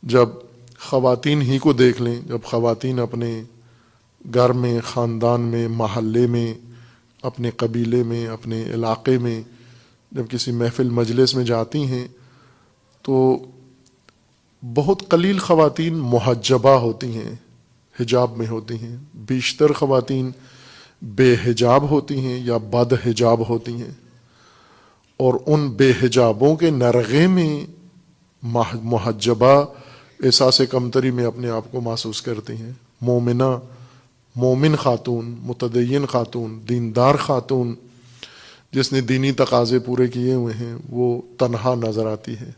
جب خواتین ہی کو دیکھ لیں، جب خواتین اپنے گھر میں، خاندان میں، محلے میں، اپنے قبیلے میں، اپنے علاقے میں جب کسی محفل مجلس میں جاتی ہیں تو بہت قلیل خواتین محجبہ ہوتی ہیں، حجاب میں ہوتی ہیں. بیشتر خواتین بے حجاب ہوتی ہیں یا بد حجاب ہوتی ہیں، اور ان بے حجابوں کے نرغے میں محجبہ احساس کمتری میں اپنے آپ کو محسوس کرتی ہیں. مومنہ، مومن خاتون، متدین خاتون، دیندار خاتون جس نے دینی تقاضے پورے کیے ہوئے ہیں، وہ تنہا نظر آتی ہے.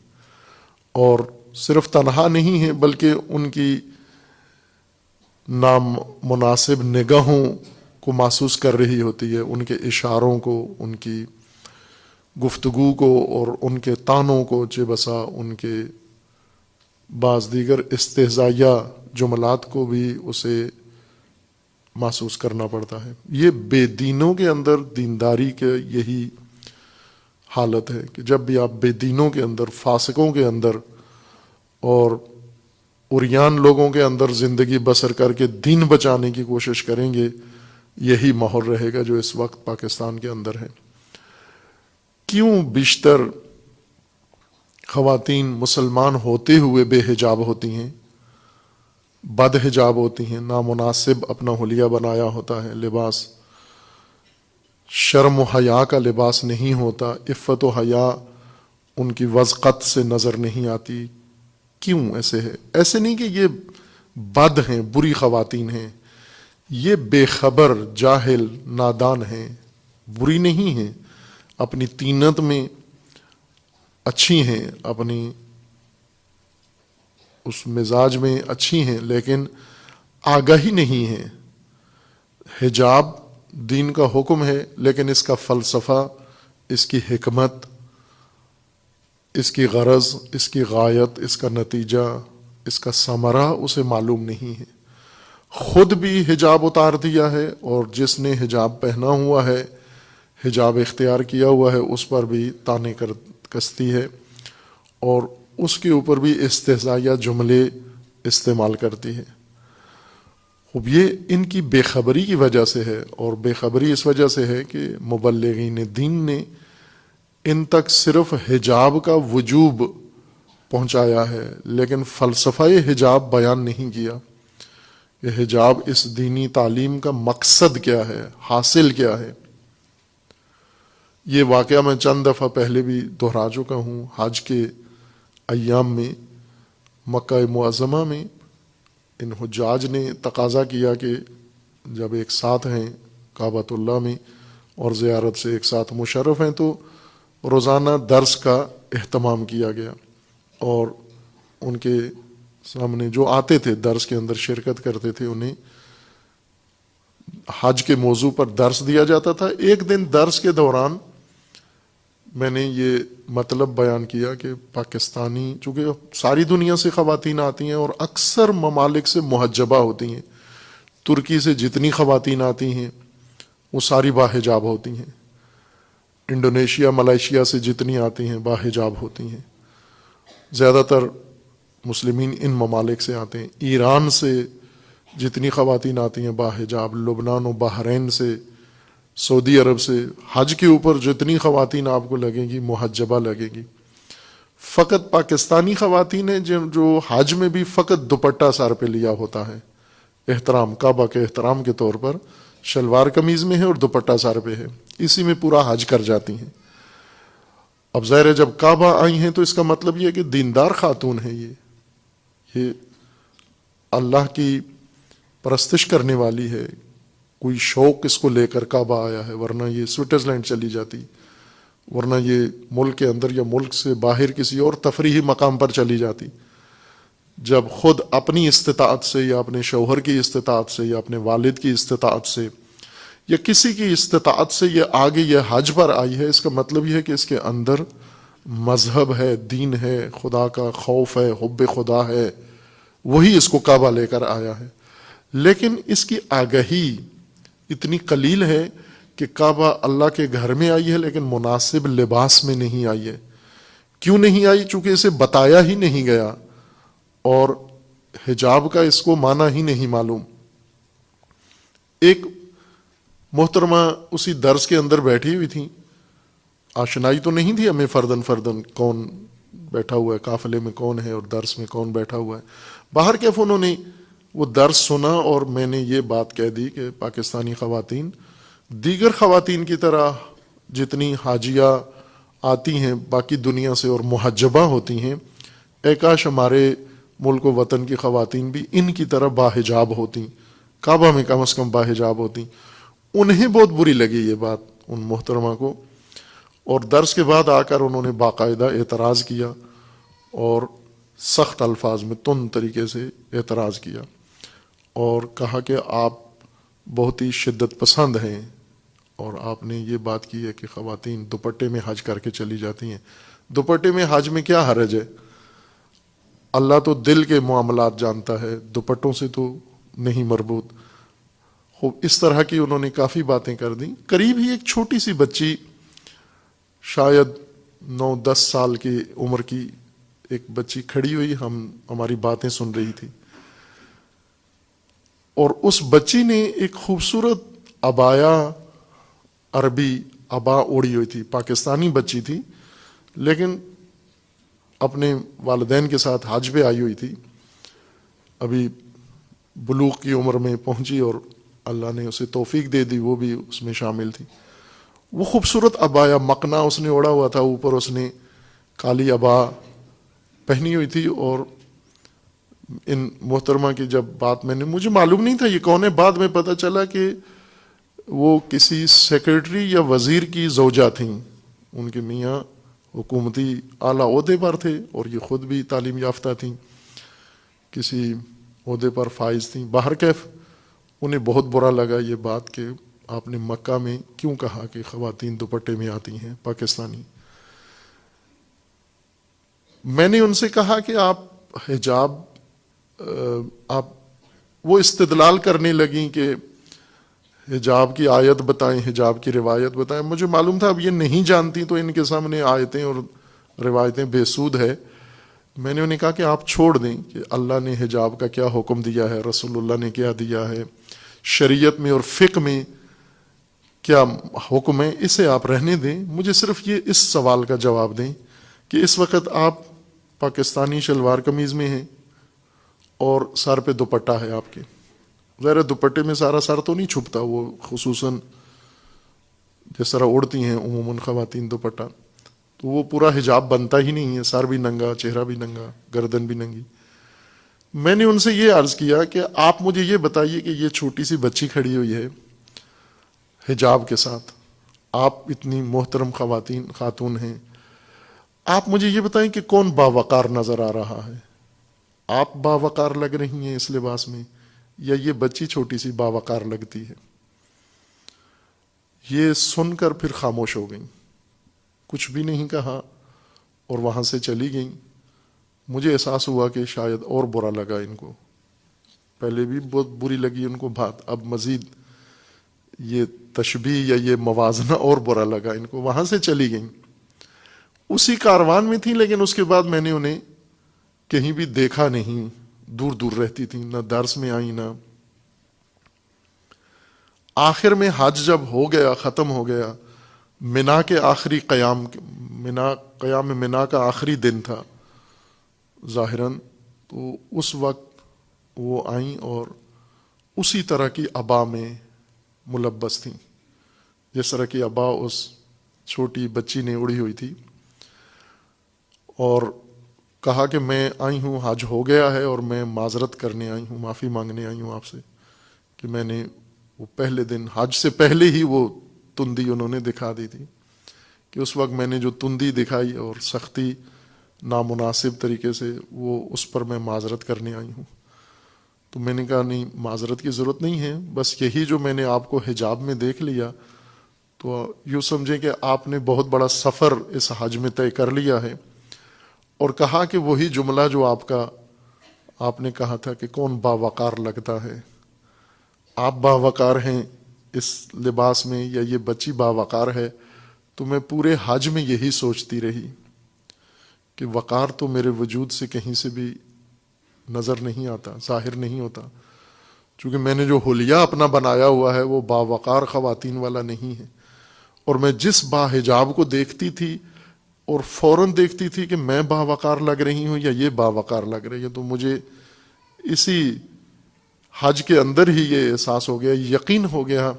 اور صرف تنہا نہیں ہے بلکہ ان کی نامناسب نگاہوں کو محسوس کر رہی ہوتی ہے، ان کے اشاروں کو، ان کی گفتگو کو اور ان کے طعنوں کو، چہ بسا ان کے بعض دیگر استہزائیہ جملات کو بھی اسے محسوس کرنا پڑتا ہے. یہ بے دینوں کے اندر دینداری کے یہی حالت ہے کہ جب بھی آپ بے دینوں کے اندر، فاسقوں کے اندر اور عریان لوگوں کے اندر زندگی بسر کر کے دین بچانے کی کوشش کریں گے، یہی ماحول رہے گا جو اس وقت پاکستان کے اندر ہے. کیوں بیشتر خواتین مسلمان ہوتے ہوئے بے حجاب ہوتی ہیں، بد حجاب ہوتی ہیں، نامناسب اپنا حلیہ بنایا ہوتا ہے، لباس شرم و حیا کا لباس نہیں ہوتا، عفت و حیا ان کی وضقت سے نظر نہیں آتی؟ کیوں ایسے ہے؟ ایسے نہیں کہ یہ بد ہیں، بری خواتین ہیں، یہ بے خبر، جاہل، نادان ہیں، بری نہیں ہیں، اپنی طینت میں اچھی ہیں، اپنی اس مزاج میں اچھی ہیں، لیکن آگاہی نہیں ہے. حجاب دین کا حکم ہے، لیکن اس کا فلسفہ، اس کی حکمت، اس کی غرض، اس کی غایت، اس کا نتیجہ، اس کا ثمرہ اسے معلوم نہیں ہے. خود بھی حجاب اتار دیا ہے، اور جس نے حجاب پہنا ہوا ہے، حجاب اختیار کیا ہوا ہے، اس پر بھی طعنے کستی ہے اور اس کے اوپر بھی استہزائیہ جملے استعمال کرتی ہے. اب یہ ان کی بے خبری کی وجہ سے ہے، اور بے خبری اس وجہ سے ہے کہ مبلغین دین نے ان تک صرف حجاب کا وجوب پہنچایا ہے، لیکن فلسفہ حجاب بیان نہیں کیا کہ حجاب اس دینی تعلیم کا مقصد کیا ہے، حاصل کیا ہے. یہ واقعہ میں چند دفعہ پہلے بھی دہرا چکا ہوں. حج کے ایام میں مکہ معظمہ میں ان حجاج نے تقاضا کیا کہ جب ایک ساتھ ہیں کعبۃ اللہ میں اور زیارت سے ایک ساتھ مشرف ہیں، تو روزانہ درس کا اہتمام کیا گیا، اور ان کے سامنے جو آتے تھے درس کے اندر شرکت کرتے تھے، انہیں حج کے موضوع پر درس دیا جاتا تھا. ایک دن درس کے دوران میں نے یہ مطلب بیان کیا کہ پاکستانی، چونکہ ساری دنیا سے خواتین آتی ہیں اور اکثر ممالک سے محجبہ ہوتی ہیں، ترکی سے جتنی خواتین آتی ہیں وہ ساری باحجاب ہوتی ہیں، انڈونیشیا، ملائیشیا سے جتنی آتی ہیں باحجاب ہوتی ہیں، زیادہ تر مسلمین ان ممالک سے آتے ہیں. ایران سے جتنی خواتین آتی ہیں باحجاب، لبنان و بحرین سے، سعودی عرب سے. حج کے اوپر جتنی خواتین آپ کو لگیں گی محجبہ لگیں گی. فقط پاکستانی خواتین ہیں جو حج میں بھی فقط دوپٹہ سر پہ لیا ہوتا ہے، احترام، کعبہ کے احترام کے طور پر شلوار قمیض میں ہے اور دوپٹہ سر پہ ہے، اسی میں پورا حج کر جاتی ہیں. اب ظاہر ہے جب کعبہ آئی ہیں تو اس کا مطلب یہ ہے کہ دیندار خاتون ہیں، یہ اللہ کی پرستش کرنے والی ہے، کوئی شوق اس کو لے کر کعبہ آیا ہے، ورنہ یہ سوئٹزرلینڈ چلی جاتی، ورنہ یہ ملک کے اندر یا ملک سے باہر کسی اور تفریحی مقام پر چلی جاتی. جب خود اپنی استطاعت سے یا اپنے شوہر کی استطاعت سے یا اپنے والد کی استطاعت سے یا کسی کی استطاعت سے یہ آگے یہ حج پر آئی ہے، اس کا مطلب یہ ہے کہ اس کے اندر مذہب ہے، دین ہے، خدا کا خوف ہے، حب خدا ہے، وہی اس کو کعبہ لے کر آیا ہے. لیکن اس کی آگہی، اتنی قلیل ہے کہ کعبہ اللہ کے گھر میں آئی ہے لیکن مناسب لباس میں نہیں آئی ہے. کیوں نہیں آئی؟ چونکہ اسے بتایا ہی نہیں گیا اور حجاب کا اس کو معنی ہی نہیں معلوم. ایک محترمہ اسی درس کے اندر بیٹھی ہوئی تھیں، آشنائی تو نہیں تھی ہمیں فردن فردن کون بیٹھا ہوا ہے، قافلے میں کون ہے اور درس میں کون بیٹھا ہوا ہے. باہر کیف انہوں نے وہ درس سنا اور میں نے یہ بات کہہ دی کہ پاکستانی خواتین دیگر خواتین کی طرح جتنی حاجیہ آتی ہیں باقی دنیا سے اور محجبہ ہوتی ہیں، اے کاش ہمارے ملک و وطن کی خواتین بھی ان کی طرح باحجاب ہوتی، کعبہ میں کم از کم باحجاب ہوتی. انہیں بہت بری لگی یہ بات ان محترمہ کو، اور درس کے بعد آ کر انہوں نے باقاعدہ اعتراض کیا اور سخت الفاظ میں تند طریقے سے اعتراض کیا اور کہا کہ آپ بہت ہی شدت پسند ہیں اور آپ نے یہ بات کی ہے کہ خواتین دوپٹے میں حج کر کے چلی جاتی ہیں. دوپٹے میں حج میں کیا حرج ہے؟ اللہ تو دل کے معاملات جانتا ہے، دوپٹوں سے تو نہیں مربوط. خوب اس طرح کی انہوں نے کافی باتیں کر دیں. قریب ہی ایک چھوٹی سی بچی شاید 9-10 سال کی عمر کی ایک بچی کھڑی ہوئی ہماری باتیں سن رہی تھی اور اس بچی نے ایک خوبصورت عبایا عربی عبا اوڑھی ہوئی تھی. پاکستانی بچی تھی لیکن اپنے والدین کے ساتھ حج پہ آئی ہوئی تھی، ابھی بلوغ کی عمر میں پہنچی اور اللہ نے اسے توفیق دے دی، وہ بھی اس میں شامل تھی. وہ خوبصورت عبایا مقنا اس نے اوڑھا ہوا تھا، اوپر اس نے کالی عبا پہنی ہوئی تھی. اور ان محترمہ کی جب بات میں نے، مجھے معلوم نہیں تھا یہ کون ہے، بعد میں پتہ چلا کہ وہ کسی سیکرٹری یا وزیر کی زوجہ تھیں. ان کے میاں حکومتی اعلیٰ عہدے پر تھے اور یہ خود بھی تعلیم یافتہ تھیں، کسی عہدے پر فائز تھیں. باہر کیف انہیں بہت برا لگا یہ بات کہ آپ نے مکہ میں کیوں کہا کہ خواتین دوپٹے میں آتی ہیں پاکستانی. میں نے ان سے کہا کہ آپ حجاب، آپ وہ استدلال کرنے لگیں کہ حجاب کی آیت بتائیں، حجاب کی روایت بتائیں. مجھے معلوم تھا اب یہ نہیں جانتی تو ان کے سامنے آیتیں اور روایتیں بے سود ہے. میں نے انہیں کہا کہ آپ چھوڑ دیں کہ اللہ نے حجاب کا کیا حکم دیا ہے، رسول اللہ نے کیا دیا ہے، شریعت میں اور فقہ میں کیا حکم ہے، اسے آپ رہنے دیں. مجھے صرف یہ اس سوال کا جواب دیں کہ اس وقت آپ پاکستانی شلوار قمیض میں ہیں اور سر پہ دوپٹہ ہے آپ کے. ظاہر دوپٹے میں سارا سر تو نہیں چھپتا، وہ خصوصاً جس طرح اڑتی ہیں عموماً خواتین دوپٹہ، تو وہ پورا حجاب بنتا ہی نہیں ہے، سر بھی ننگا، چہرہ بھی ننگا، گردن بھی ننگی. میں نے ان سے یہ عرض کیا کہ آپ مجھے یہ بتائیے کہ یہ چھوٹی سی بچی کھڑی ہوئی ہے حجاب کے ساتھ، آپ اتنی محترم خاتون ہیں، آپ مجھے یہ بتائیں کہ کون باوقار نظر آ رہا ہے؟ آپ باوقار لگ رہی ہیں اس لباس میں یا یہ بچی چھوٹی سی باوقار لگتی ہے؟ یہ سن کر پھر خاموش ہو گئیں، کچھ بھی نہیں کہا اور وہاں سے چلی گئیں. مجھے احساس ہوا کہ شاید اور برا لگا ان کو، پہلے بھی بہت بری لگی ان کو بات، اب مزید یہ تشبیہ یا یہ موازنہ اور برا لگا ان کو. وہاں سے چلی گئیں، اسی کاروان میں تھیں لیکن اس کے بعد میں نے انہیں کہیں بھی دیکھا نہیں، دور دور رہتی تھیں، نہ درس میں آئیں نہ. آخر میں حج جب ہو گیا، ختم ہو گیا، منا کے آخری قیام منا کا آخری دن تھا ظاہراً، تو اس وقت وہ آئیں اور اسی طرح کی عبا میں ملبس تھیں جس طرح کی عبا اس چھوٹی بچی نے اڑی ہوئی تھی، اور کہا کہ میں آئی ہوں، حج ہو گیا ہے اور میں معذرت کرنے آئی ہوں، معافی مانگنے آئی ہوں آپ سے کہ میں نے وہ پہلے دن حج سے پہلے ہی وہ تندی انہوں نے دکھا دی تھی، کہ اس وقت میں نے جو تندی دکھائی اور سختی نامناسب طریقے سے، وہ اس پر میں معذرت کرنے آئی ہوں. تو میں نے کہا نہیں، معذرت کی ضرورت نہیں ہے، بس یہی جو میں نے آپ کو حجاب میں دیکھ لیا تو یوں سمجھیں کہ آپ نے بہت بڑا سفر اس حج میں طے کر لیا ہے. اور کہا کہ وہی جملہ جو آپ نے کہا تھا کہ کون باوقار لگتا ہے، آپ باوقار ہیں اس لباس میں یا یہ بچی باوقار ہے، تو میں پورے حج میں یہی سوچتی رہی کہ وقار تو میرے وجود سے کہیں سے بھی نظر نہیں آتا، ظاہر نہیں ہوتا، چونکہ میں نے جو حلیہ اپنا بنایا ہوا ہے وہ باوقار خواتین والا نہیں ہے۔ اور میں جس باحجاب کو دیکھتی تھی اور فوراً دیکھتی تھی کہ میں باوقار لگ رہی ہوں یا یہ باوقار لگ رہی ہے، تو مجھے اسی حج کے اندر ہی یہ احساس ہو گیا، یقین ہو گیا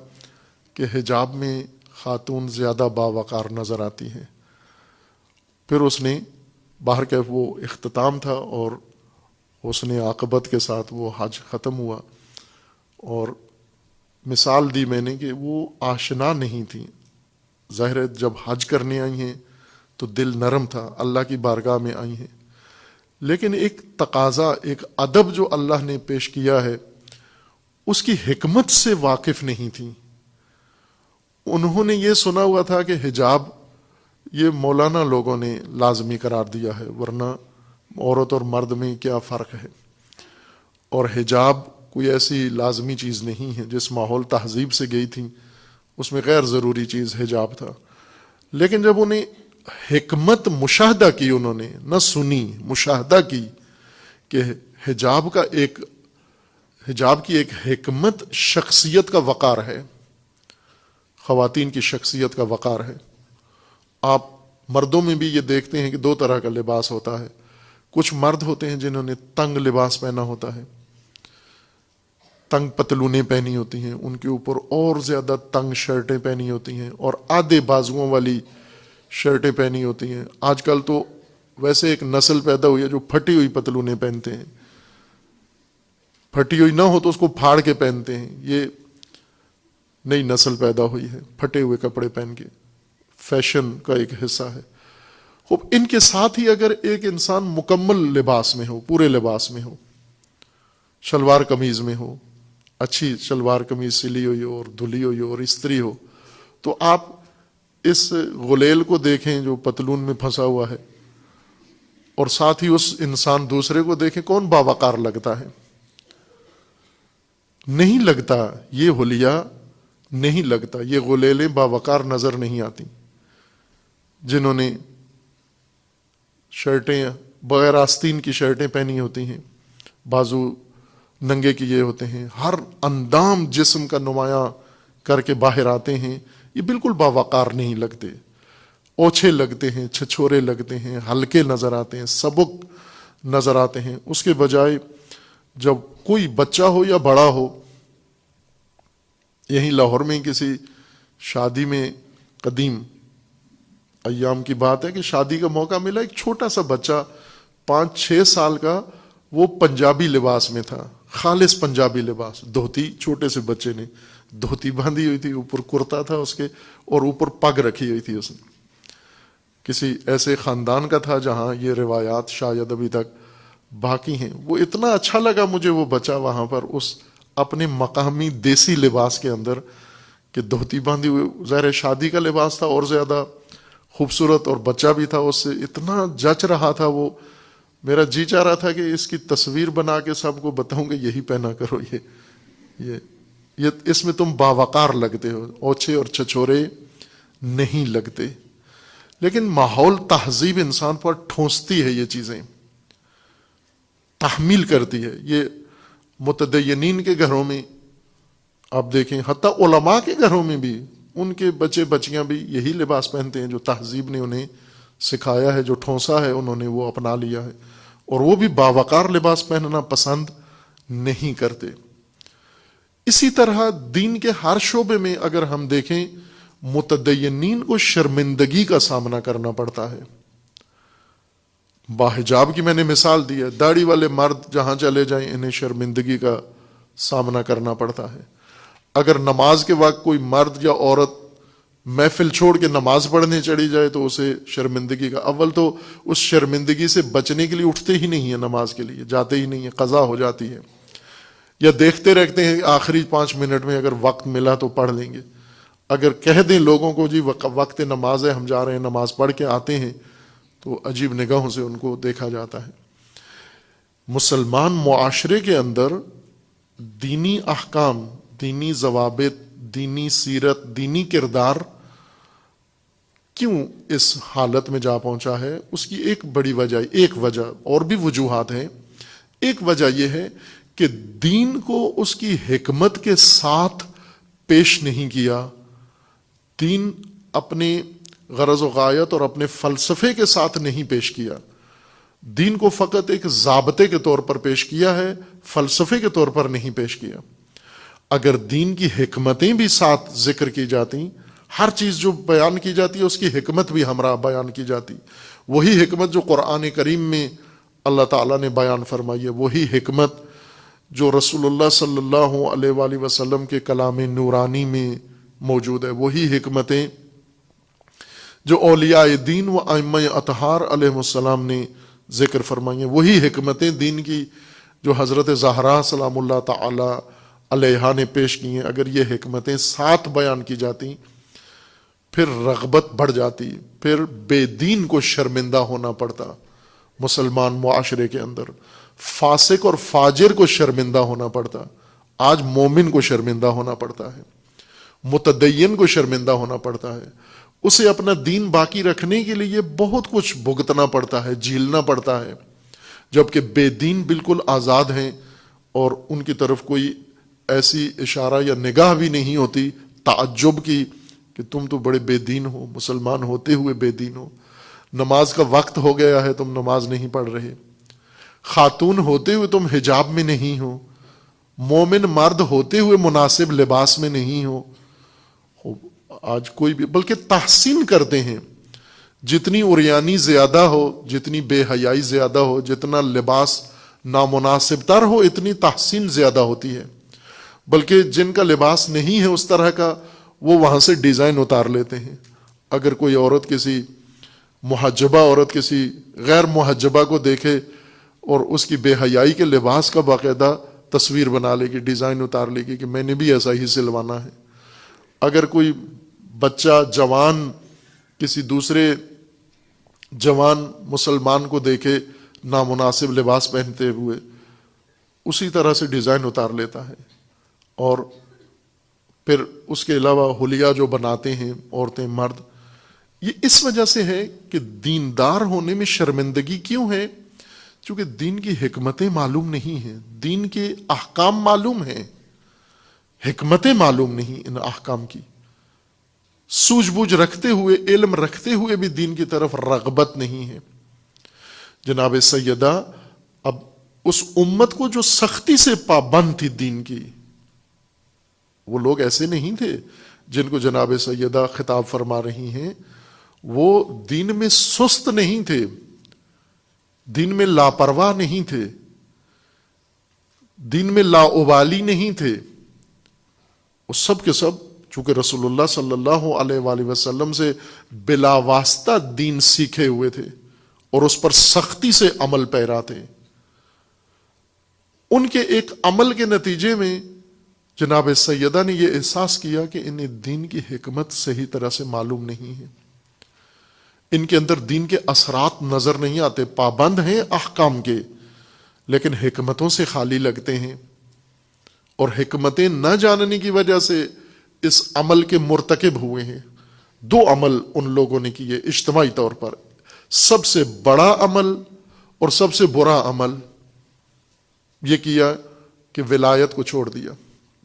کہ حجاب میں خاتون زیادہ باوقار نظر آتی ہیں۔ پھر اس نے باہر کا وہ اختتام تھا اور اس نے عاقبت کے ساتھ وہ حج ختم ہوا، اور مثال دی میں نے کہ وہ آشنا نہیں تھی۔ ظاہر ہے جب حج کرنے آئی ہیں تو دل نرم تھا، اللہ کی بارگاہ میں آئی ہیں، لیکن ایک تقاضا، ایک ادب جو اللہ نے پیش کیا ہے اس کی حکمت سے واقف نہیں تھی۔ انہوں نے یہ سنا ہوا تھا کہ حجاب یہ مولانا لوگوں نے لازمی قرار دیا ہے، ورنہ عورت اور مرد میں کیا فرق ہے، اور حجاب کوئی ایسی لازمی چیز نہیں ہے۔ جس ماحول تہذیب سے گئی تھی اس میں غیر ضروری چیز حجاب تھا، لیکن جب انہیں حکمت مشاہدہ کی، انہوں نے نہ سنی، مشاہدہ کی کہ حجاب کی ایک حکمت شخصیت کا وقار ہے، خواتین کی شخصیت کا وقار ہے۔ آپ مردوں میں بھی یہ دیکھتے ہیں کہ دو طرح کا لباس ہوتا ہے، کچھ مرد ہوتے ہیں جنہوں نے تنگ لباس پہنا ہوتا ہے، تنگ پتلونیں پہنی ہوتی ہیں، ان کے اوپر اور زیادہ تنگ شرٹیں پہنی ہوتی ہیں اور آدھے بازوؤں والی شرٹیں پہنی ہوتی ہیں۔ آج کل تو ویسے ایک نسل پیدا ہوئی ہے جو پھٹی ہوئی پتلونیں پہنتے ہیں، پھٹی ہوئی نہ ہو تو اس کو پھاڑ کے پہنتے ہیں۔ یہ نئی نسل پیدا ہوئی ہے، پھٹے ہوئے کپڑے پہن کے، فیشن کا ایک حصہ ہے۔ خوب ان کے ساتھ ہی اگر ایک انسان مکمل لباس میں ہو، پورے لباس میں ہو، شلوار قمیض میں ہو، اچھی شلوار قمیض سلی ہوئی ہو اور دھلی ہوئی ہو اور استری ہو، تو آپ اس غلیل کو دیکھیں جو پتلون میں پھنسا ہوا ہے، اور ساتھ ہی اس انسان دوسرے کو دیکھیں، کون باوقار لگتا ہے؟ نہیں لگتا، یہ حلیہ نہیں لگتا، یہ غلیلیں باوقار نظر نہیں آتی۔ جنہوں نے شرٹیں بغیر آستین کی شرٹیں پہنی ہوتی ہیں، بازو ننگے کیے ہوتے ہیں، ہر اندام جسم کا نمایاں کر کے باہر آتے ہیں، یہ بالکل باوقار نہیں لگتے، اوچھے لگتے ہیں، چھچھورے لگتے ہیں، ہلکے نظر آتے ہیں، سبک نظر آتے ہیں۔ اس کے بجائے جب کوئی بچہ ہو یا بڑا ہو، یہیں لاہور میں کسی شادی میں قدیم ایام کی بات ہے کہ شادی کا موقع ملا، ایک چھوٹا سا بچہ 5-6 سال کا، وہ پنجابی لباس میں تھا، خالص پنجابی لباس، دھوتی، چھوٹے سے بچے نے دھوتی باندھی ہوئی تھی، اوپر کرتا تھا اس کے، اور اوپر پگ رکھی ہوئی تھی۔ اس نے کسی ایسے خاندان کا تھا جہاں یہ روایات شاید ابھی تک باقی ہیں۔ وہ اتنا اچھا لگا مجھے وہ بچہ وہاں پر اس اپنے مقامی دیسی لباس کے اندر، کہ دھوتی باندھی ہوئی، ظاہر شادی کا لباس تھا اور زیادہ خوبصورت، اور بچہ بھی تھا، اس سے اتنا جچ رہا تھا وہ، میرا جی چاہ رہا تھا کہ اس کی تصویر بنا کے سب کو بتاؤں کہ یہی پہنا کرو، یہ اس میں تم باوقار لگتے ہو، اوچھے اور چھچورے نہیں لگتے۔ لیکن ماحول تہذیب انسان پر ٹھونستی ہے، یہ چیزیں تحمیل کرتی ہے۔ یہ متدینین کے گھروں میں آپ دیکھیں، حتیٰ علماء کے گھروں میں بھی ان کے بچے بچیاں بھی یہی لباس پہنتے ہیں جو تہذیب نے انہیں سکھایا ہے، جو ٹھونسا ہے انہوں نے، وہ اپنا لیا ہے، اور وہ بھی باوقار لباس پہننا پسند نہیں کرتے۔ اسی طرح دین کے ہر شعبے میں اگر ہم دیکھیں، متدینین کو شرمندگی کا سامنا کرنا پڑتا ہے۔ باحجاب کی میں نے مثال دی ہے، داڑھی والے مرد جہاں چلے جائیں انہیں شرمندگی کا سامنا کرنا پڑتا ہے۔ اگر نماز کے وقت کوئی مرد یا عورت محفل چھوڑ کے نماز پڑھنے چڑھی جائے تو اسے شرمندگی کا، اول تو اس شرمندگی سے بچنے کے لیے اٹھتے ہی نہیں ہیں، نماز کے لیے جاتے ہی نہیں ہیں، قضا ہو جاتی ہے، یا دیکھتے رہتے ہیں آخری 5 منٹ میں اگر وقت ملا تو پڑھ لیں گے۔ اگر کہہ دیں لوگوں کو جی وقت نماز ہے، ہم جا رہے ہیں نماز پڑھ کے آتے ہیں، تو عجیب نگاہوں سے ان کو دیکھا جاتا ہے۔ مسلمان معاشرے کے اندر دینی احکام، دینی ضوابط، دینی سیرت، دینی کردار کیوں اس حالت میں جا پہنچا ہے، اس کی ایک بڑی وجہ اور بھی وجوہات ہیں۔ ایک وجہ یہ ہے کہ دین کو اس کی حکمت کے ساتھ پیش نہیں کیا، دین اپنے غرض و غایت اور اپنے فلسفے کے ساتھ نہیں پیش کیا، دین کو فقط ایک ضابطے کے طور پر پیش کیا ہے، فلسفے کے طور پر نہیں پیش کیا۔ اگر دین کی حکمتیں بھی ساتھ ذکر کی جاتی، ہر چیز جو بیان کی جاتی ہے اس کی حکمت بھی ہمراہ بیان کی جاتی، وہی حکمت جو قرآن کریم میں اللہ تعالیٰ نے بیان فرمائی ہے، وہی حکمت جو رسول اللہ صلی اللہ علیہ وآلہ وسلم کے کلام نورانی میں موجود ہے، وہی حکمتیں جو اولیاء دین و ائمہ اطہار علیہ السلام نے ذکر فرمائی ہیں، وہی حکمتیں دین کی جو حضرت زہرا سلام اللہ تعالی علیہا نے پیش کی ہیں، اگر یہ حکمتیں ساتھ بیان کی جاتی پھر رغبت بڑھ جاتی، پھر بے دین کو شرمندہ ہونا پڑتا، مسلمان معاشرے کے اندر فاسق اور فاجر کو شرمندہ ہونا پڑتا، آج مومن کو شرمندہ ہونا پڑتا ہے، متدین کو شرمندہ ہونا پڑتا ہے، اسے اپنا دین باقی رکھنے کے لیے بہت کچھ بھگتنا پڑتا ہے، جھیلنا پڑتا ہے، جبکہ بے دین بالکل آزاد ہیں اور ان کی طرف کوئی ایسی اشارہ یا نگاہ بھی نہیں ہوتی تعجب کی کہ تم تو بڑے بے دین ہو، مسلمان ہوتے ہوئے بے دین ہو، نماز کا وقت ہو گیا ہے تم نماز نہیں پڑھ رہے، خاتون ہوتے ہوئے تم حجاب میں نہیں ہو، مومن مرد ہوتے ہوئے مناسب لباس میں نہیں ہو۔ آج کوئی بھی بلکہ تحسین کرتے ہیں، جتنی عریانی زیادہ ہو، جتنی بے حیائی زیادہ ہو، جتنا لباس نامناسب تر ہو، اتنی تحسین زیادہ ہوتی ہے، بلکہ جن کا لباس نہیں ہے اس طرح کا وہ وہاں سے ڈیزائن اتار لیتے ہیں۔ اگر کوئی عورت کسی محجبہ عورت کسی غیر محجبہ کو دیکھے اور اس کی بے حیائی کے لباس کا باقاعدہ تصویر بنا لے گی، ڈیزائن اتار لے گی کہ میں نے بھی ایسا ہی سلوانا ہے۔ اگر کوئی بچہ جوان کسی دوسرے جوان مسلمان کو دیکھے نامناسب لباس پہنتے ہوئے، اسی طرح سے ڈیزائن اتار لیتا ہے، اور پھر اس کے علاوہ حلیہ جو بناتے ہیں عورتیں مرد، یہ اس وجہ سے ہے کہ دیندار ہونے میں شرمندگی کیوں ہے؟ چونکہ دین کی حکمتیں معلوم نہیں ہیں، دین کے احکام معلوم ہیں، حکمتیں معلوم نہیں ان احکام کی، سوجھ بوجھ رکھتے ہوئے، علم رکھتے ہوئے بھی دین کی طرف رغبت نہیں ہے۔ جناب سیدہ اب اس امت کو جو سختی سے پابند تھی دین کی، وہ لوگ ایسے نہیں تھے جن کو جناب سیدہ خطاب فرما رہی ہیں، وہ دین میں سست نہیں تھے، دین میں لاپرواہ نہیں تھے، دین میں لاابالی نہیں تھے، وہ سب کے سب چونکہ رسول اللہ صلی اللہ علیہ وآلہ وسلم سے بلا واسطہ دین سیکھے ہوئے تھے اور اس پر سختی سے عمل پیرا تھے، ان کے ایک عمل کے نتیجے میں جناب سیدہ نے یہ احساس کیا کہ انہیں دین کی حکمت صحیح طرح سے معلوم نہیں ہے، ان کے اندر دین کے اثرات نظر نہیں آتے، پابند ہیں احکام کے لیکن حکمتوں سے خالی لگتے ہیں، اور حکمتیں نہ جاننے کی وجہ سے اس عمل کے مرتکب ہوئے ہیں۔ دو عمل ان لوگوں نے کیے اجتماعی طور پر، سب سے بڑا عمل اور سب سے برا عمل یہ کیا کہ ولایت کو چھوڑ دیا،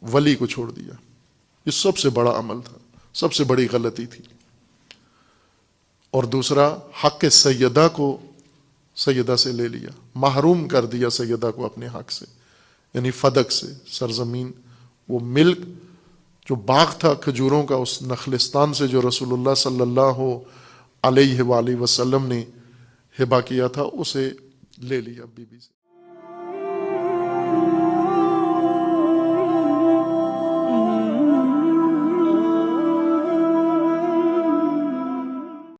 ولی کو چھوڑ دیا، یہ سب سے بڑا عمل تھا، سب سے بڑی غلطی تھی۔ اور دوسرا حق سیدہ کو سیدہ سے لے لیا، محروم کر دیا سیدہ کو اپنے حق سے، یعنی فدق سے، سرزمین، وہ ملک جو باغ تھا کھجوروں کا اس نخلستان سے جو رسول اللہ صلی اللہ علیہ وآلہ وسلم نے ہبہ کیا تھا، اسے لے لیا بی بی سے۔